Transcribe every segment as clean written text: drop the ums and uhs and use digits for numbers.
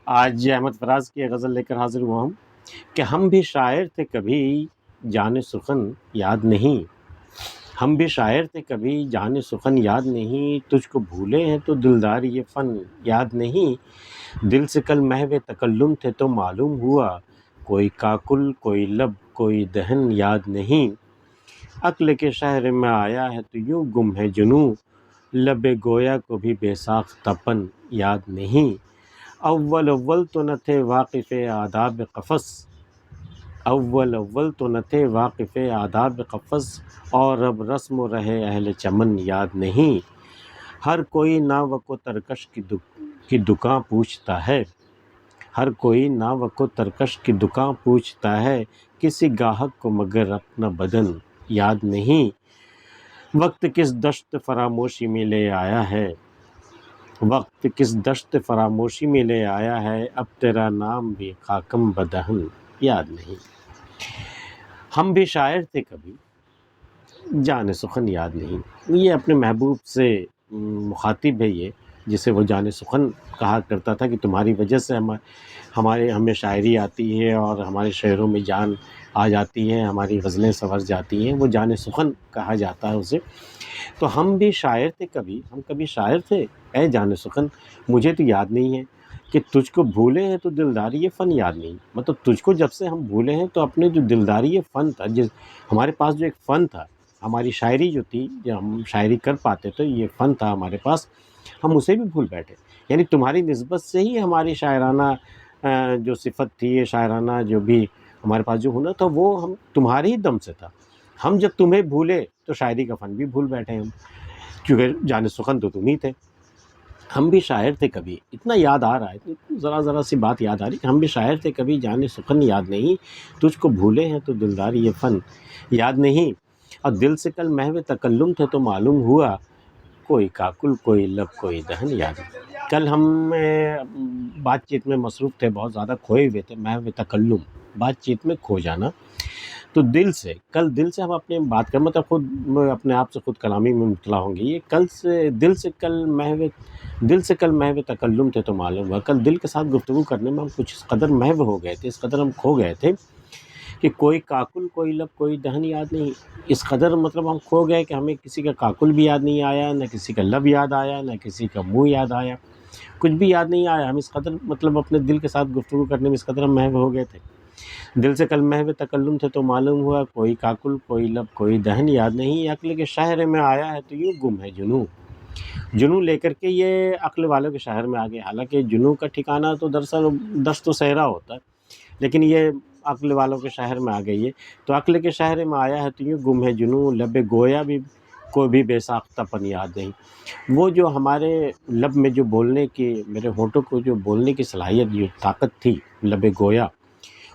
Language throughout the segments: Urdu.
آج احمد فراز کی غزل لے کر حاضر ہوا ہوں کہ ہم بھی شاعر تھے کبھی جان سخن یاد نہیں. ہم بھی شاعر تھے کبھی جان سخن یاد نہیں. تجھ کو بھولے ہیں تو دلدار یہ فن یاد نہیں. دل سے کل محو تکلم تھے تو معلوم ہوا کوئی کاکل کوئی لب کوئی دہن یاد نہیں. عقل کے شہر میں آیا ہے تو یوں گم ہے جنوں. لب گویا کو بھی بے ساختہ پن یاد نہیں. اول اول تو نہ تھے واقف آداب قفس. اول اول تو نہ تھے واقف آداب قفس. اور اب رسم و رہے اہل چمن یاد نہیں. ہر کوئی ناوک و ترکش کی دکان پوچھتا ہے. ہر کوئی ناوک و ترکش کی دکان پوچھتا ہے. کسی گاہک کو مگر اپنا بدن یاد نہیں. وقت کس دشت فراموشی میں لے آیا ہے. وقت کس دشت فراموشی میں لے آیا ہے. اب تیرا نام بھی خاکم بدہن یاد نہیں. ہم بھی شاعر تھے کبھی جان سخن یاد نہیں. یہ اپنے محبوب سے مخاطب ہے، یہ جسے وہ جان سخن کہا کرتا تھا کہ تمہاری وجہ سے ہمیں شاعری آتی ہے اور ہمارے شعروں میں جان آ جاتی ہے، ہماری غزلیں سنور جاتی ہیں. وہ جان سخن کہا جاتا ہے اسے. تو ہم بھی شاعر تھے کبھی، ہم کبھی شاعر تھے اے جان سخن. مجھے تو یاد نہیں ہے کہ تجھ کو بھولے ہیں تو دلداری یہ فن یاد نہیں. مطلب تجھ کو جب سے ہم بھولے ہیں تو اپنے جو دلداری یہ فن تھا، ہمارے پاس جو ایک فن تھا، ہماری شاعری جو تھی، جو ہم شاعری کر پاتے تھے، یہ فن تھا ہمارے پاس، ہم اسے بھی بھول بیٹھے. یعنی تمہاری نسبت سے ہی ہماری شاعرانہ جو صفت تھی، یہ شاعرانہ جو بھی ہمارے پاس جو ہنر تھا، وہ ہم تمہارے ہی دم سے تھا. ہم جب تمہیں بھولے تو شاعری کا فن بھی بھول بیٹھے ہم، کیونکہ جان سخن تو تم ہی تھے. ہم بھی شاعر تھے کبھی، اتنا یاد آ رہا ہے، ذرا سی بات یاد آ رہی کہ ہم بھی شاعر تھے کبھی جان سخن یاد نہیں. تجھ کو بھولے ہیں تو دلداری یہ فن یاد نہیں. اور دل سے کل محو تکلم تھے تو معلوم ہوا کوئی کاکل کوئی لب کوئی دہن یاد نہیں. کل ہم بات چیت میں مصروف تھے، بہت زیادہ کھوئے ہوئے تھے. محو تکلم، بات چیت میں کھو جانا. تو دل سے ہم اپنے بات کر، مطلب خود اپنے آپ سے خود کلامی میں مبتلا ہوں گے. یہ دل سے کل محو تکلم تھے تو معلوم ہوا. کل دل کے ساتھ گفتگو کرنے میں ہم کچھ اس قدر محو ہو گئے تھے، اس قدر ہم کھو گئے تھے کہ کوئی کاکل کوئی لب کوئی دہن یاد نہیں. اس قدر مطلب ہم کھو گئے کہ ہمیں کسی کا کاکل بھی یاد نہیں آیا، نہ کسی کا لب یاد آیا، نہ کسی کا منہ یاد آیا، کچھ بھی یاد نہیں آیا. ہم اس قدر مطلب اپنے دل کے ساتھ گفتگو کرنے میں اس قدر ہم محو ہو گئے تھے. دل سے کل محو تکلم تھے تو معلوم ہوا کوئی کاکل کوئی لب کوئی دہن یاد نہیں. عقل کے شہر میں آیا ہے تو یوں گم ہے جنوں لے کر کے یہ عقل والوں کے شہر میں آ گیا. حالانکہ جنوں کا ٹھکانہ تو دراصل دشت و صحرا ہوتا ہے، لیکن یہ عقل والوں کے شہر میں آ گئی ہے. تو عقل کے شہر میں آیا ہے تو یوں گم ہے جنوں. لب گویا بھی کو بھی بے ساختہ پن یاد نہیں. وہ جو ہمارے لب میں جو بولنے کی، میرے ہونٹوں کو جو بولنے کی صلاحیت، جو طاقت تھی لب گویا،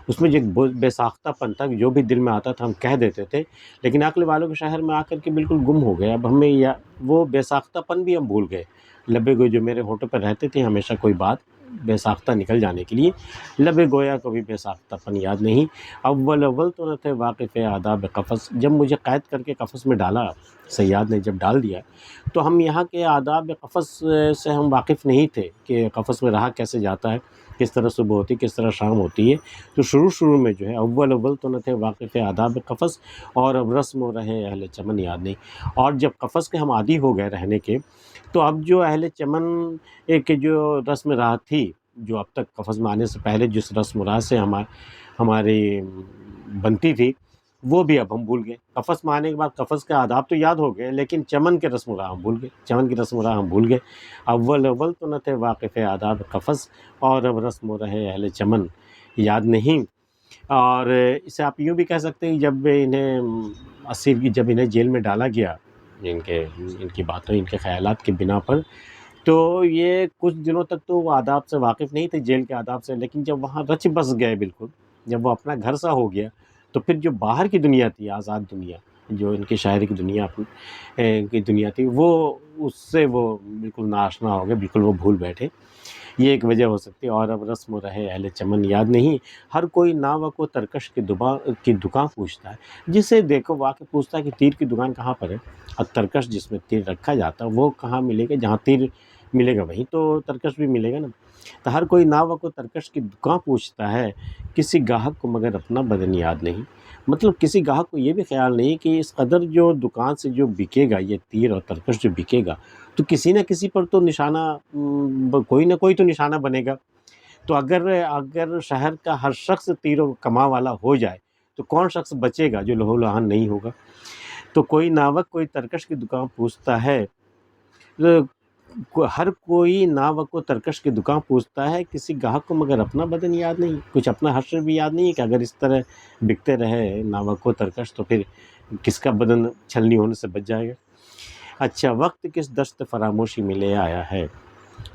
اس میں جو ایک بے ساختہ پن تھا، جو بھی دل میں آتا تھا ہم کہہ دیتے تھے. لیکن عقل والوں کے شہر میں آ کر کے بالکل گم ہو گئے. اب ہمیں وہ بے ساختہ پن بھی ہم بھول گئے. لب گویا جو میرے ہونٹوں پر رہتے تھے ہمیشہ کوئی بات بے ساختہ نکل جانے کے لیے، لب گویا کو بھی بے ساختہ پن یاد نہیں. اول اول تو نہ تھے واقف آداب قفس. جب مجھے قید کر کے قفس میں ڈالا صیاد نے، جب ڈال دیا، تو ہم یہاں کے آداب قفس سے ہم واقف نہیں تھے کہ قفس میں رہا کیسے جاتا ہے، کس طرح صبح ہوتی ہے، کس طرح شام ہوتی ہے. تو شروع میں جو ہے اول اول تو نہ تھے واقف آداب قفس، اور اب رسم و رہے اہل چمن یاد نہیں. اور جب قفس کے ہم عادی ہو گئے رہنے کے، تو اب جو اہل چمن ایک جو رسم راہ تھی، جو اب تک قفس میں آنے سے پہلے جس رسم راہ سے ہماری بنتی تھی، وہ بھی اب ہم بھول گئے. قفس میں آنے کے بعد قفس کے آداب تو یاد ہو گئے، لیکن چمن کے رسم راہ ہم بھول گئے. چمن کی رسم راہ ہم بھول گئے. اول اول تو نہ تھے واقف آداب قفس، اور اب رسم و رہے اہل چمن یاد نہیں. اور اسے آپ یوں بھی کہہ سکتے ہیں، جب انہیں جیل میں ڈالا گیا، ان کی باتوں، ان کے خیالات کی بنا پر، تو یہ کچھ دنوں تک تو وہ آداب سے واقف نہیں تھے، جیل کے آداب سے. لیکن جب وہاں رچ بس گئے بالکل، جب وہ اپنا گھر سا ہو گیا، تو پھر جو باہر کی دنیا تھی، آزاد دنیا، جو ان کی شاعری کی دنیا تھی، وہ اس سے وہ بالکل ناآشنا ہو گئے، بالکل وہ بھول بیٹھے. یہ ایک وجہ ہو سکتی ہے. اور اب رسم و رہے اہل چمن یاد نہیں. ہر کوئی ناوک و ترکش کی دکان پوچھتا ہے. جسے دیکھو واقع پوچھتا ہے کہ تیر کی دکان کہاں پر ہے، اور ترکش جس میں تیر رکھا جاتا ہے وہ کہاں ملے گا، جہاں تیر ملے گا وہیں تو ترکش بھی ملے گا نا۔ تو ہر کوئی ناوک و ترکش کی دکان پوچھتا ہے، کسی گاہک کو مگر اپنا بدن یاد نہیں۔ مطلب کسی گاہک کو یہ بھی خیال نہیں کہ اس قدر جو دکان سے جو بکے گا، یہ تیر اور ترکش جو بکے گا، تو کسی نہ کسی پر تو نشانہ کوئی نہ کوئی تو نشانہ بنے گا۔ تو اگر شہر کا ہر شخص تیر و کماں والا ہو جائے تو کون شخص بچے گا جو لہو لہان نہیں ہوگا؟ تو کوئی ناوک کوئی ترکش کی دکان پوچھتا ہے، ہر کوئی ناوک و ترکش کی دکان پوچھتا ہے، کسی گاہک کو مگر اپنا بدن یاد نہیں، کچھ اپنا حشر بھی یاد نہیں ہے کہ اگر اس طرح بکتے رہے ناوک و ترکش تو پھر کس کا بدن چھلنی ہونے سے بچ جائے گا۔ اچھا، وقت کس دشت فراموشی میں لے آیا ہے؟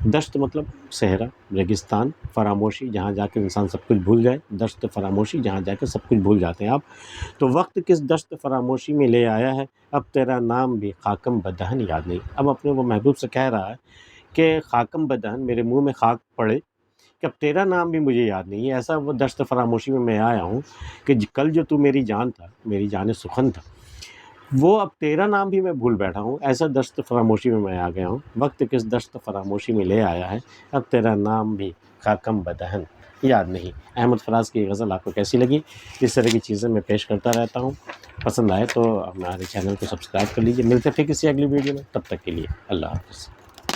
دشت مطلب صحرا، ریگستان، فراموشی جہاں جا کے انسان سب کچھ بھول جائے، دشت فراموشی جہاں جا کے سب کچھ بھول جاتے ہیں آپ۔ تو وقت کس دشت فراموشی میں لے آیا ہے، اب تیرا نام بھی خاکم بدہن یاد نہیں۔ اب اپنے وہ محبوب سے کہہ رہا ہے کہ خاکم بدہن، میرے منہ میں خاک پڑے کہ اب تیرا نام بھی مجھے یاد نہیں ہے۔ ایسا وہ دشت فراموشی میں آیا ہوں کہ کل جو تو میری جان تھا، میری جان سخن تھا، وہ اب تیرا نام بھی میں بھول بیٹھا ہوں، ایسا دشت فراموشی میں آ گیا ہوں۔ وقت کس دشت فراموشی میں لے آیا ہے، اب تیرا نام بھی خاکم بدہن یاد نہیں۔ احمد فراز کی غزل آپ کو کیسی لگی؟ اس طرح کی چیزیں میں پیش کرتا رہتا ہوں، پسند آئے تو ہمارے چینل کو سبسکرائب کر لیجیے۔ ملتے پھر کسی اگلی ویڈیو میں، تب تک کے لیے اللہ حافظ۔